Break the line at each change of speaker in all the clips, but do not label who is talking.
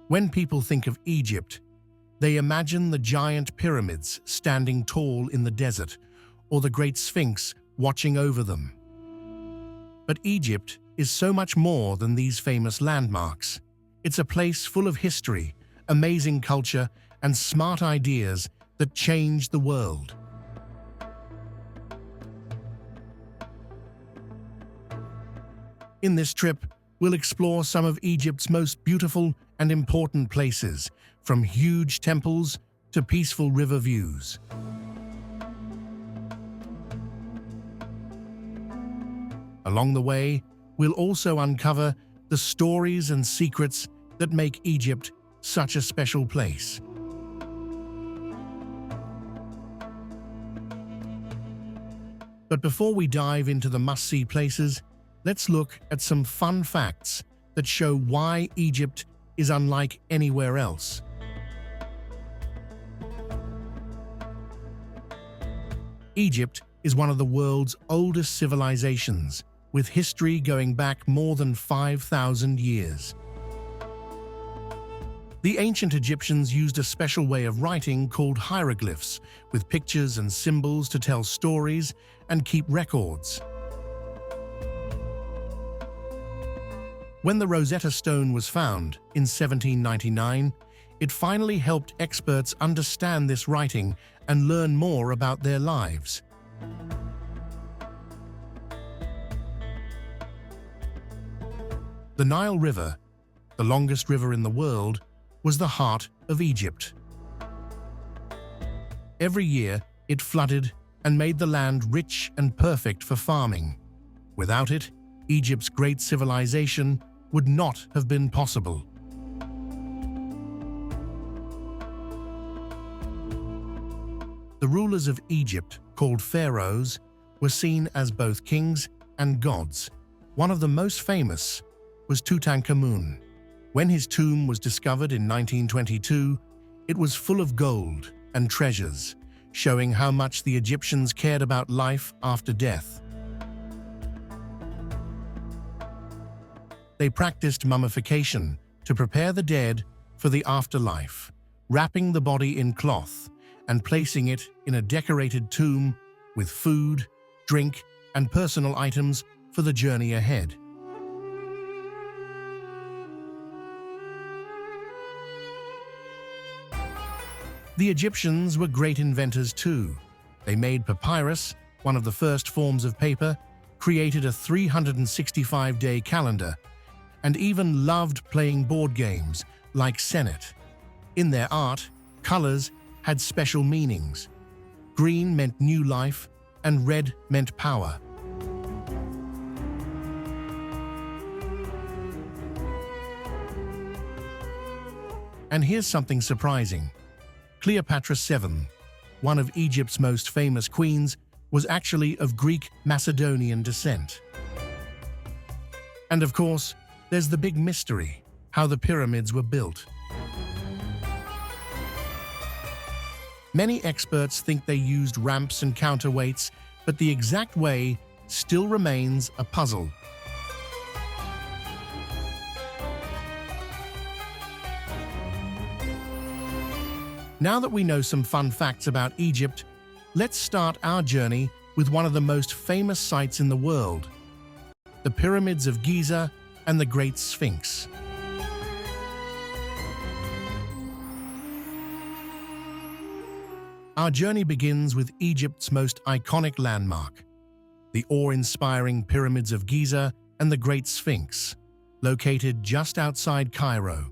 When people think of Egypt, they imagine the giant pyramids standing tall in the desert, or the great Sphinx watching over them. But Egypt is so much more than these famous landmarks. It's a place full of history, amazing culture, and smart ideas that changed the world. In this trip, we'll explore some of Egypt's most beautiful and important places, from huge temples to peaceful river views. Along the way, we'll also uncover the stories and secrets that make Egypt such a special place. But before we dive into the must-see places, let's look at some fun facts that show why Egypt is unlike anywhere else. Egypt is one of the world's oldest civilizations, with history going back more than 5,000 years. The ancient Egyptians used a special way of writing called hieroglyphs, with pictures and symbols to tell stories and keep records. When the Rosetta Stone was found in 1799, it finally helped experts understand this writing and learn more about their lives. The Nile River, the longest river in the world, was the heart of Egypt. Every year, it flooded and made the land rich and perfect for farming. Without it, Egypt's great civilization would not have been possible. The rulers of Egypt, called pharaohs, were seen as both kings and gods. One of the most famous was Tutankhamun. When his tomb was discovered in 1922, it was full of gold and treasures, showing how much the Egyptians cared about life after death. They practiced mummification to prepare the dead for the afterlife, wrapping the body in cloth and placing it in a decorated tomb with food, drink, and personal items for the journey ahead. The Egyptians were great inventors too. They made papyrus, one of the first forms of paper, created a 365-day calendar, and even loved playing board games like Senet. In their art, colors had special meanings. Green meant new life, and red meant power. And here's something surprising. Cleopatra VII, one of Egypt's most famous queens, was actually of Greek Macedonian descent. And of course, there's the big mystery, how the pyramids were built. Many experts think they used ramps and counterweights, but the exact way still remains a puzzle. Now that we know some fun facts about Egypt, let's start our journey with one of the most famous sites in the world, the pyramids of Giza and the Great Sphinx. Our journey begins with Egypt's most iconic landmark, the awe-inspiring pyramids of Giza and the Great Sphinx, located just outside Cairo.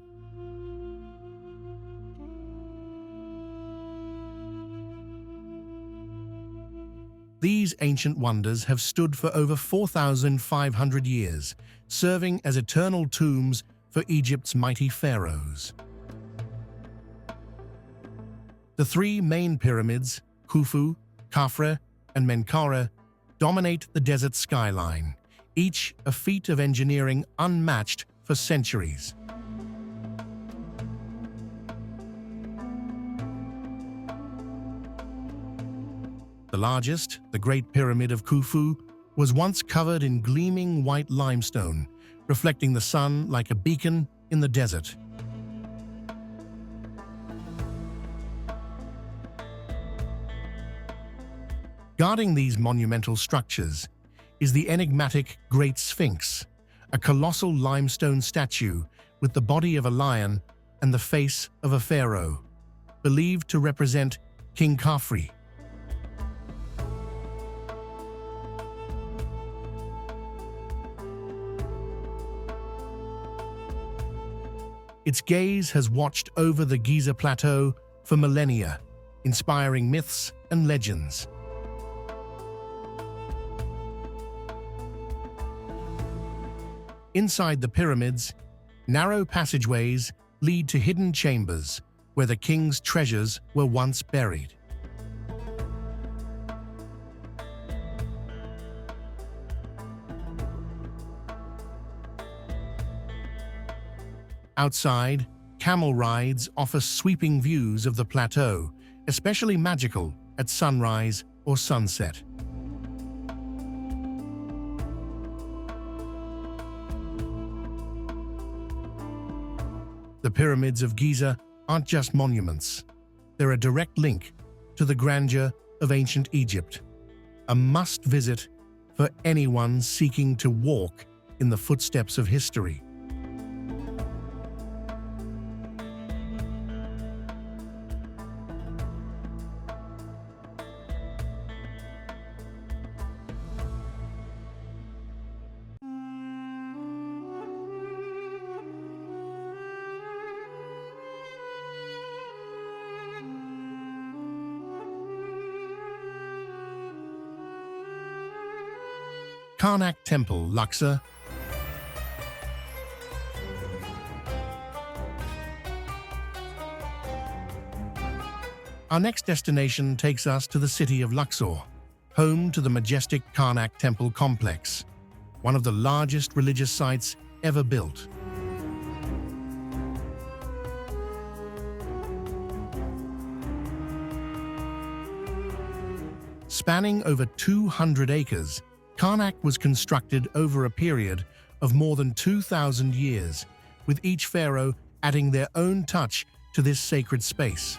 These ancient wonders have stood for over 4,500 years, serving as eternal tombs for Egypt's mighty pharaohs. The three main pyramids, Khufu, Khafre, and Menkaure, dominate the desert skyline, each a feat of engineering unmatched for centuries. The largest, the Great Pyramid of Khufu, was once covered in gleaming white limestone, reflecting the sun like a beacon in the desert. Guarding these monumental structures is the enigmatic Great Sphinx, a colossal limestone statue with the body of a lion and the face of a pharaoh, believed to represent King Khafre. Its gaze has watched over the Giza plateau for millennia, inspiring myths and legends. Inside the pyramids, narrow passageways lead to hidden chambers where the king's treasures were once buried. Outside, camel rides offer sweeping views of the plateau, especially magical at sunrise or sunset. The pyramids of Giza aren't just monuments. They're a direct link to the grandeur of ancient Egypt, a must-visit for anyone seeking to walk in the footsteps of history. Karnak Temple, Luxor. Our next destination takes us to the city of Luxor, home to the majestic Karnak Temple complex, one of the largest religious sites ever built. Spanning over 200 acres, Karnak was constructed over a period of more than 2,000 years, with each pharaoh adding their own touch to this sacred space.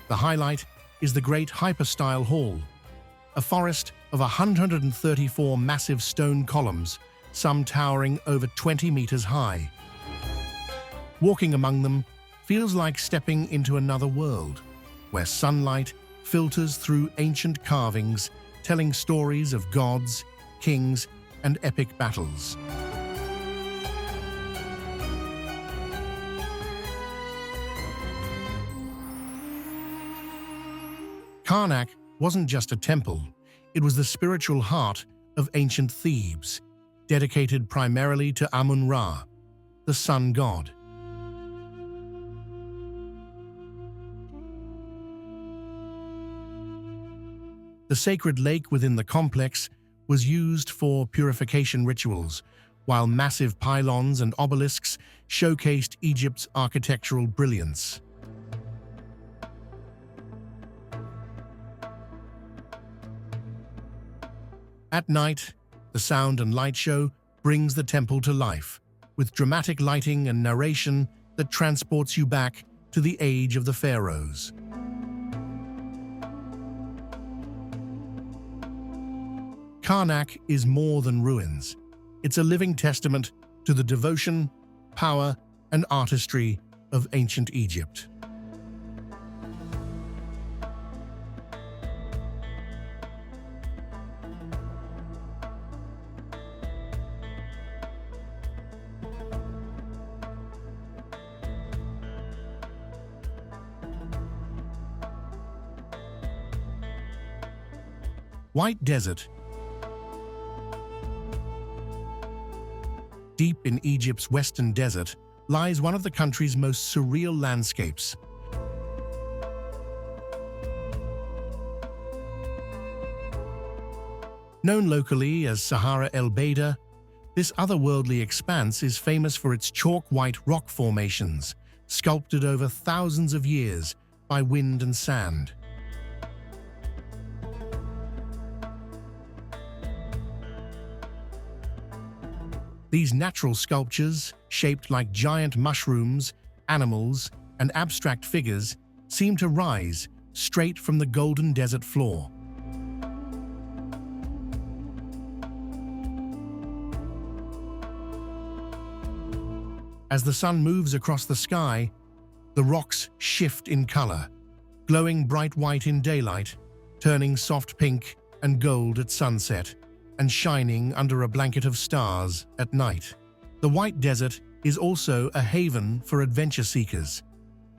The highlight is the Great Hypostyle Hall, a forest of 134 massive stone columns, some towering over 20 meters high. Walking among them feels like stepping into another world, where sunlight filters through ancient carvings, telling stories of gods, kings, and epic battles. Karnak wasn't just a temple, it was the spiritual heart of ancient Thebes, dedicated primarily to Amun-Ra, the sun god. The sacred lake within the complex was used for purification rituals, while massive pylons and obelisks showcased Egypt's architectural brilliance. At night, the sound and light show brings the temple to life, with dramatic lighting and narration that transports you back to the age of the pharaohs. Karnak is more than ruins. It's a living testament to the devotion, power, and artistry of ancient Egypt. White Desert. Deep in Egypt's western desert lies one of the country's most surreal landscapes. Known locally as Sahara El Beida, this otherworldly expanse is famous for its chalk-white rock formations, sculpted over thousands of years by wind and sand. These natural sculptures, shaped like giant mushrooms, animals, and abstract figures, seem to rise straight from the golden desert floor. As the sun moves across the sky, the rocks shift in color, glowing bright white in daylight, turning soft pink and gold at sunset, and shining under a blanket of stars at night. The White Desert is also a haven for adventure seekers.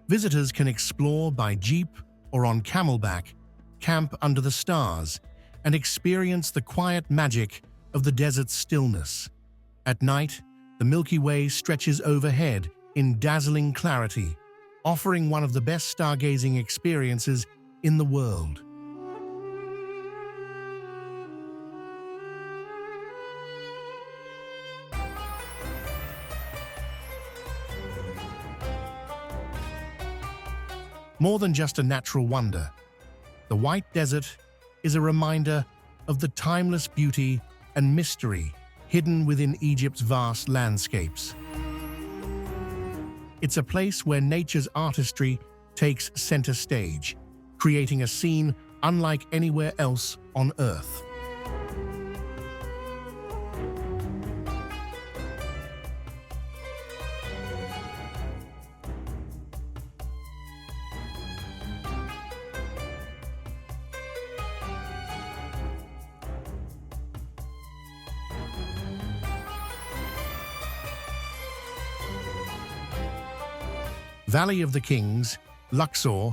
Visitors can explore by jeep or on camelback, camp under the stars, and experience the quiet magic of the desert's stillness. At night, the Milky Way stretches overhead in dazzling clarity, offering one of the best stargazing experiences in the world. More than just a natural wonder, the White Desert is a reminder of the timeless beauty and mystery hidden within Egypt's vast landscapes. It's a place where nature's artistry takes center stage, creating a scene unlike anywhere else on Earth. Valley of the Kings, Luxor.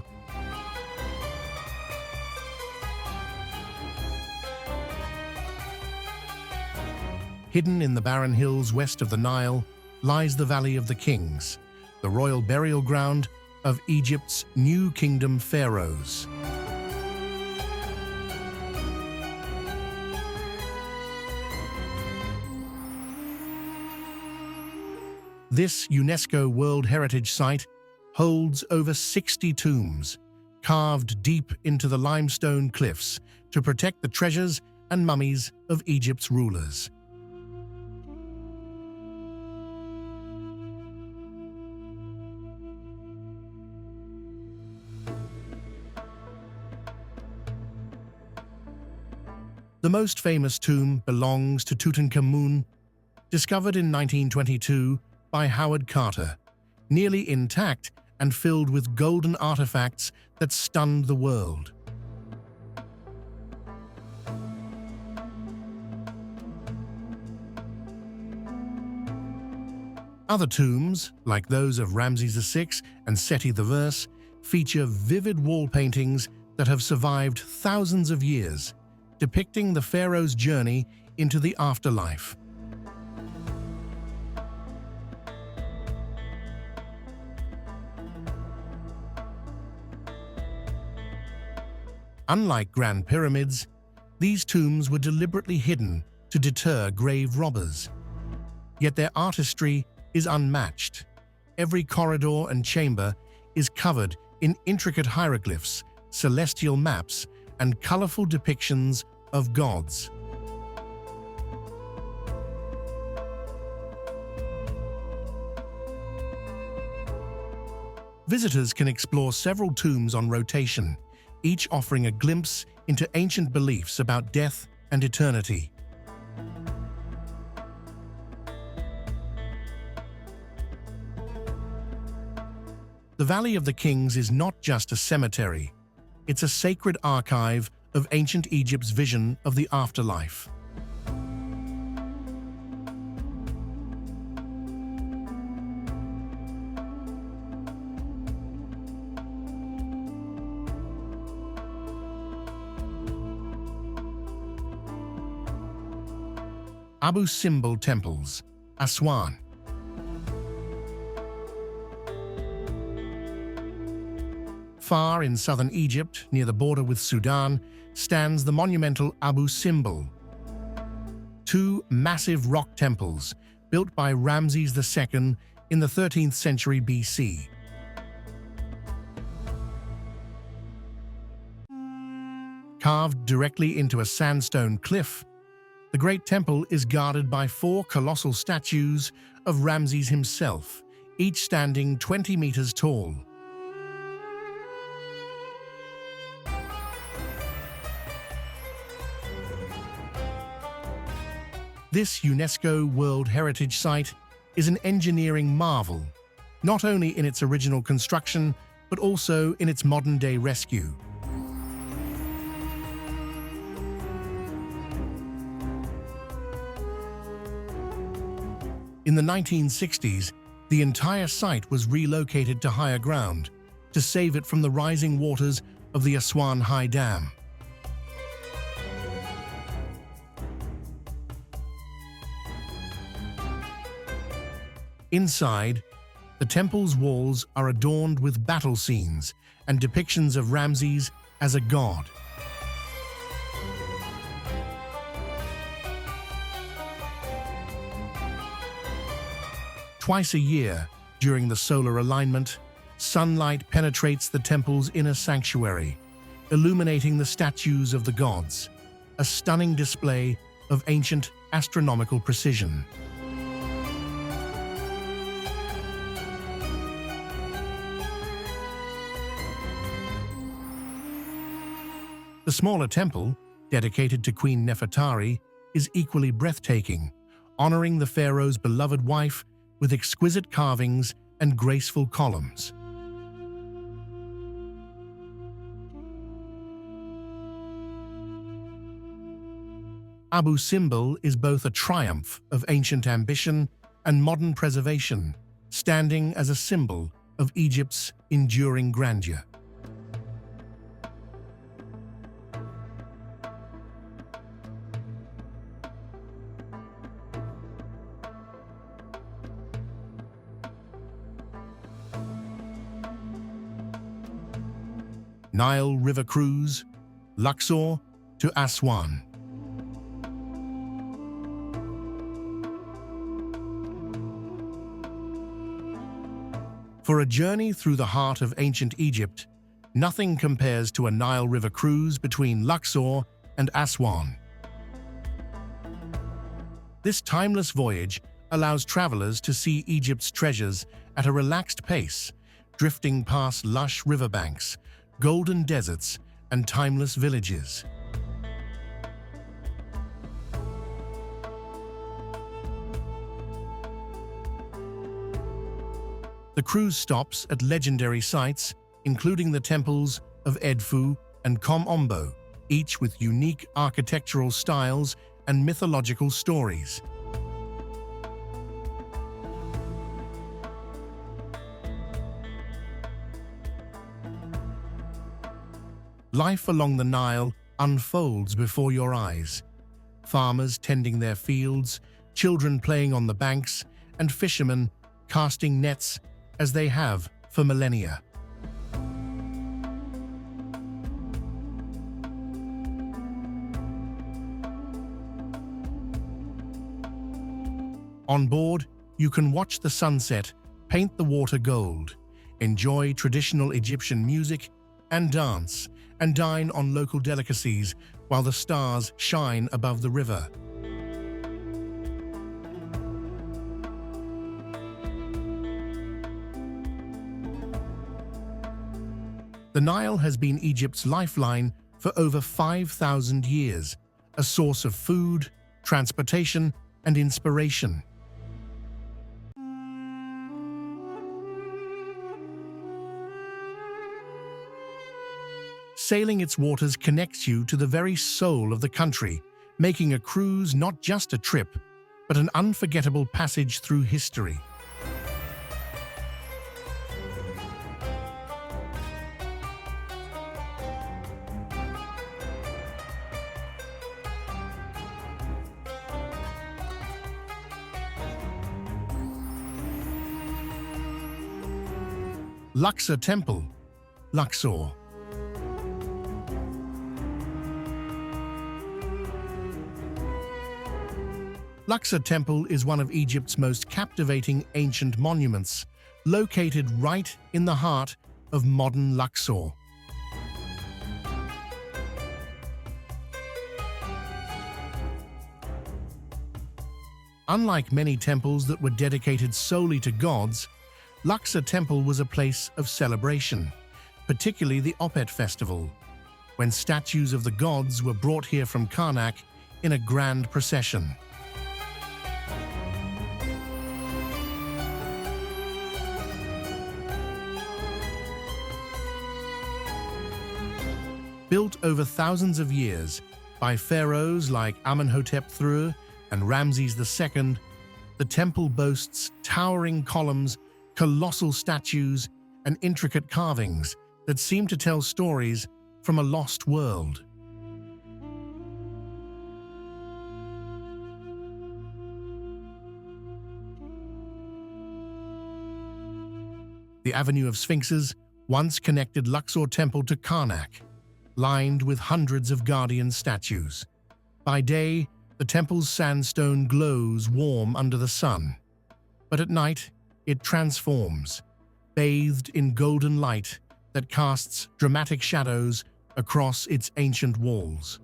Hidden in the barren hills west of the Nile lies the Valley of the Kings, the royal burial ground of Egypt's New Kingdom pharaohs. This UNESCO World Heritage Site holds over 60 tombs, carved deep into the limestone cliffs to protect the treasures and mummies of Egypt's rulers. The most famous tomb belongs to Tutankhamun, discovered in 1922 by Howard Carter, nearly intact and filled with golden artifacts that stunned the world. Other tombs, like those of Ramses VI and Seti I, feature vivid wall paintings that have survived thousands of years, depicting the pharaoh's journey into the afterlife. Unlike grand pyramids, these tombs were deliberately hidden to deter grave robbers. Yet their artistry is unmatched. Every corridor and chamber is covered in intricate hieroglyphs, celestial maps, and colorful depictions of gods. Visitors can explore several tombs on rotation, each offering a glimpse into ancient beliefs about death and eternity. The Valley of the Kings is not just a cemetery, it's a sacred archive of ancient Egypt's vision of the afterlife. Simbel Temples, Aswan. Far in southern Egypt, near the border with Sudan, stands the monumental Simbel. Two massive rock temples built by Ramses II in the 13th century BC. Carved directly into a sandstone cliff, The Great Temple is guarded by 4 colossal statues of Ramses himself, each standing 20 meters tall. This UNESCO World Heritage Site is an engineering marvel, not only in its original construction, but also in its modern-day rescue. In the 1960s, the entire site was relocated to higher ground to save it from the rising waters of the Aswan High Dam. Inside, the temple's walls are adorned with battle scenes and depictions of Ramses as a god. Twice a year, during the solar alignment, sunlight penetrates the temple's inner sanctuary, illuminating the statues of the gods, a stunning display of ancient astronomical precision. The smaller temple, dedicated to Queen Nefertari, is equally breathtaking, honoring the pharaoh's beloved wife with exquisite carvings and graceful columns. Abu Simbel is both a triumph of ancient ambition and modern preservation, standing as a symbol of Egypt's enduring grandeur. Nile River Cruise, Luxor to Aswan. For a journey through the heart of ancient Egypt, nothing compares to a Nile River cruise between Luxor and Aswan. This timeless voyage allows travelers to see Egypt's treasures at a relaxed pace, drifting past lush riverbanks, golden deserts, and timeless villages. The cruise stops at legendary sites, including the temples of Edfu and Kom Ombo, each with unique architectural styles and mythological stories. Life along the Nile unfolds before your eyes. Farmers tending their fields, children playing on the banks, and fishermen casting nets as they have for millennia. On board, you can watch the sunset paint the water gold, enjoy traditional Egyptian music and dance, and dine on local delicacies while the stars shine above the river. The Nile has been Egypt's lifeline for over 5,000 years, a source of food, transportation, and inspiration. Sailing its waters connects you to the very soul of the country, making a cruise not just a trip, but an unforgettable passage through history. Luxor Temple, Luxor. Luxor Temple is one of Egypt's most captivating ancient monuments, located right in the heart of modern Luxor. Unlike many temples that were dedicated solely to gods, Luxor Temple was a place of celebration, particularly the Opet festival, when statues of the gods were brought here from Karnak in a grand procession. Built over thousands of years by pharaohs like Amenhotep III and Ramses II, the temple boasts towering columns, colossal statues, and intricate carvings that seem to tell stories from a lost world. The Avenue of Sphinxes once connected Luxor Temple to Karnak, lined with hundreds of guardian statues. By day, the temple's sandstone glows warm under the sun, but at night it transforms, bathed in golden light that casts dramatic shadows across its ancient walls.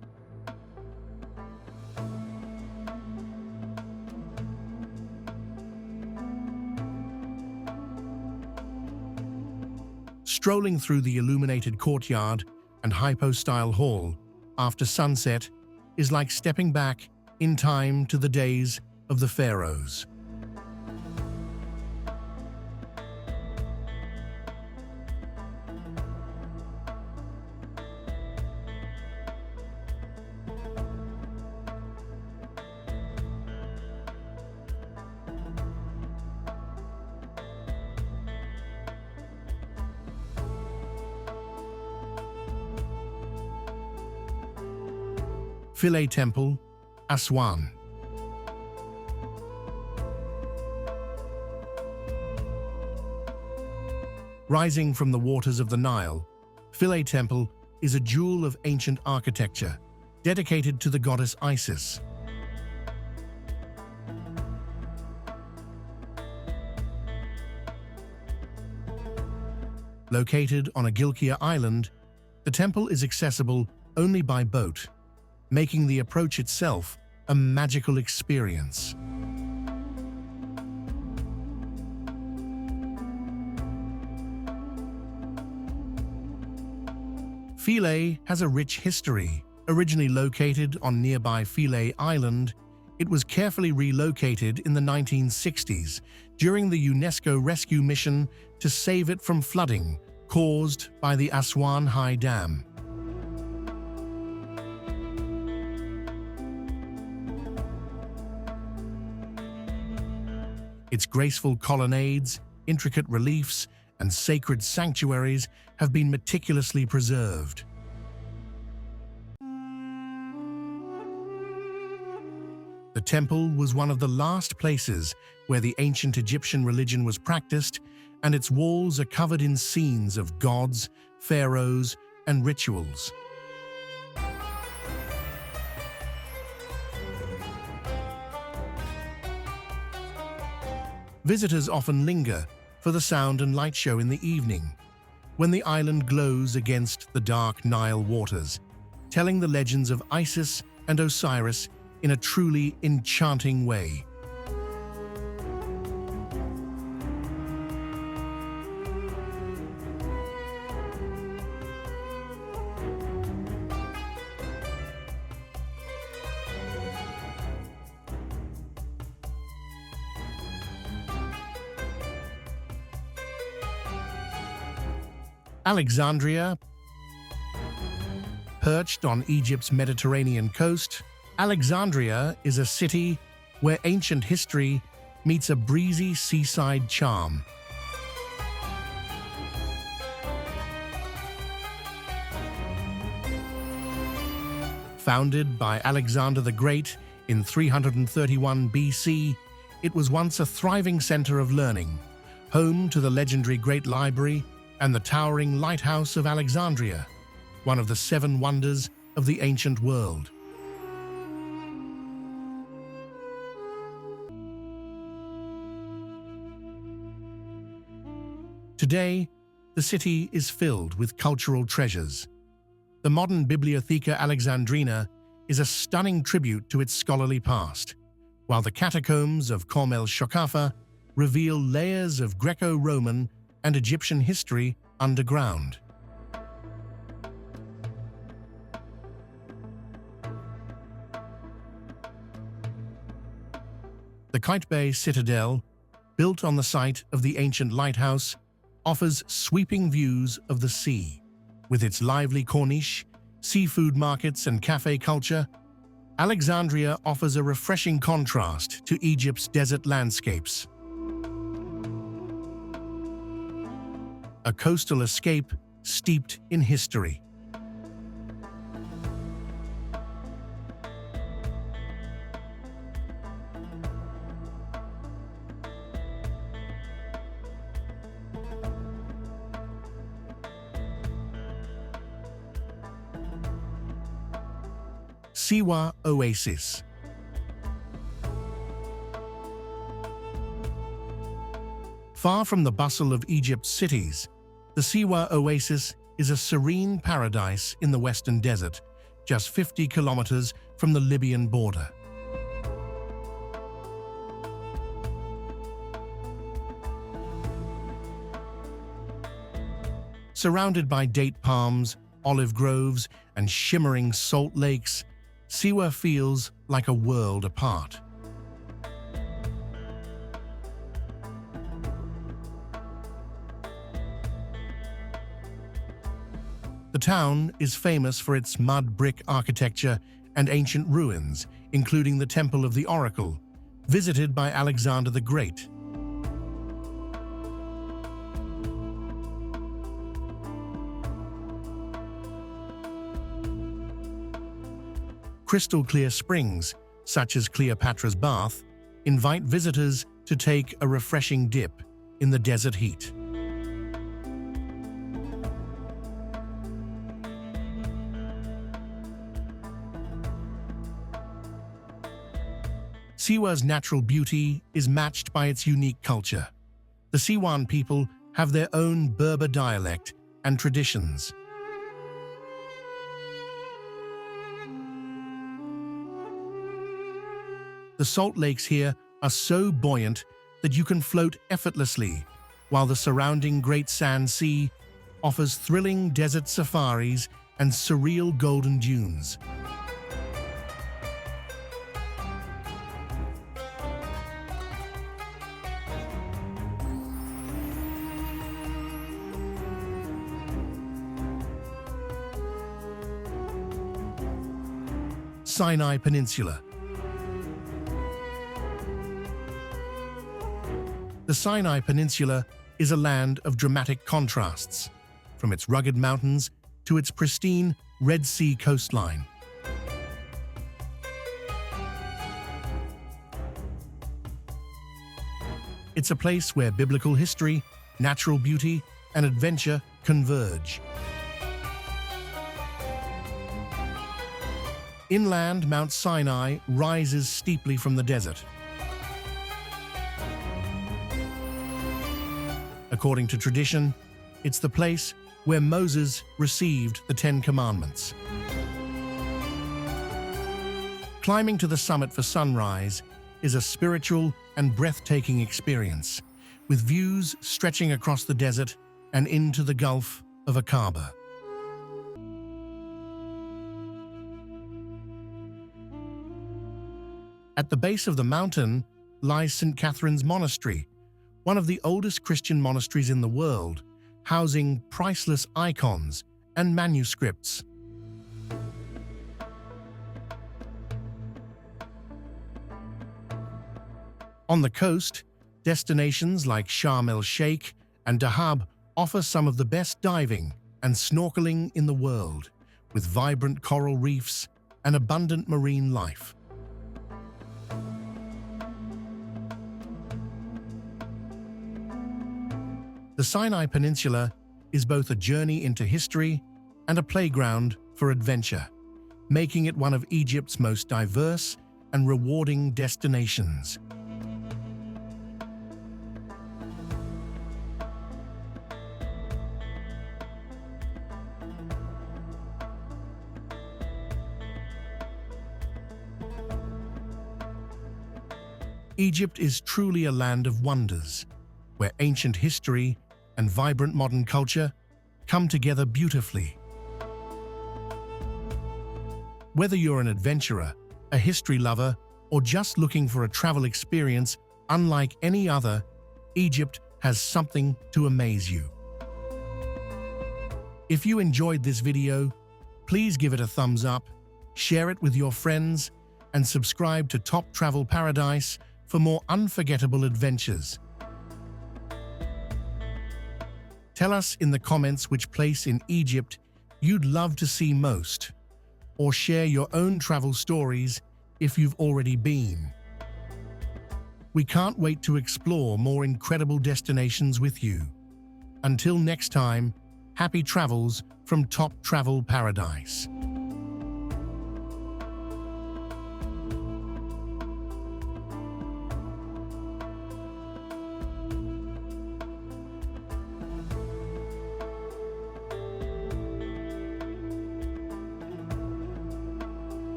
Strolling through the illuminated courtyard and hypostyle hall after sunset is like stepping back in time to the days of the pharaohs. Philae Temple, Aswan. Rising from the waters of the Nile, Philae Temple is a jewel of ancient architecture, dedicated to the goddess Isis. Located on Agilkia Island, the temple is accessible only by boat, making the approach itself a magical experience. Philae has a rich history. Originally located on nearby Philae Island, it was carefully relocated in the 1960s during the UNESCO rescue mission to save it from flooding caused by the Aswan High Dam. Its graceful colonnades, intricate reliefs, and sacred sanctuaries have been meticulously preserved. The temple was one of the last places where the ancient Egyptian religion was practiced, and its walls are covered in scenes of gods, pharaohs, and rituals. Visitors often linger for the sound and light show in the evening, when the island glows against the dark Nile waters, telling the legends of Isis and Osiris in a truly enchanting way. Alexandria, perched on Egypt's Mediterranean coast, Alexandria is a city where ancient history meets a breezy seaside charm. Founded by Alexander the Great in 331 BC, it was once a thriving center of learning, home to the legendary Great Library and the towering Lighthouse of Alexandria, one of the 7 wonders of the ancient world. Today, the city is filled with cultural treasures. The modern Bibliotheca Alexandrina is a stunning tribute to its scholarly past, while the catacombs of Kom el Shokafa reveal layers of Greco-Roman and Egyptian history underground. The Qaitbay Citadel, built on the site of the ancient lighthouse, offers sweeping views of the sea. With its lively corniche, seafood markets and cafe culture, Alexandria offers a refreshing contrast to Egypt's desert landscapes. A coastal escape steeped in history. Siwa Oasis. Far from the bustle of Egypt's cities, the Siwa Oasis is a serene paradise in the western desert, just 50 kilometers from the Libyan border. Surrounded by date palms, olive groves, and shimmering salt lakes, Siwa feels like a world apart. The town is famous for its mud brick architecture and ancient ruins, including the Temple of the Oracle, visited by Alexander the Great. Crystal-clear springs, such as Cleopatra's Bath, invite visitors to take a refreshing dip in the desert heat. Siwa's natural beauty is matched by its unique culture. The Siwan people have their own Berber dialect and traditions. The salt lakes here are so buoyant that you can float effortlessly, while the surrounding Great Sand Sea offers thrilling desert safaris and surreal golden dunes. Sinai Peninsula. The Sinai Peninsula is a land of dramatic contrasts, from its rugged mountains to its pristine Red Sea coastline. It's a place where biblical history, natural beauty, and adventure converge. Inland, Mount Sinai rises steeply from the desert. According to tradition, it's the place where Moses received the Ten Commandments. Climbing to the summit for sunrise is a spiritual and breathtaking experience, with views stretching across the desert and into the Gulf of Aqaba. At the base of the mountain lies St. Catherine's Monastery, one of the oldest Christian monasteries in the world, housing priceless icons and manuscripts. On the coast, destinations like Sharm el-Sheikh and Dahab offer some of the best diving and snorkeling in the world, with vibrant coral reefs and abundant marine life. The Sinai Peninsula is both a journey into history and a playground for adventure, making it one of Egypt's most diverse and rewarding destinations. Egypt is truly a land of wonders, where ancient history and vibrant modern culture come together beautifully. Whether you're an adventurer, a history lover, or just looking for a travel experience unlike any other, Egypt has something to amaze you. If you enjoyed this video, please give it a thumbs up, share it with your friends, and subscribe to Top Travel Paradise for more unforgettable adventures. Tell us in the comments which place in Egypt you'd love to see most, or share your own travel stories if you've already been. We can't wait to explore more incredible destinations with you. Until next time, happy travels from Top Travel Paradise.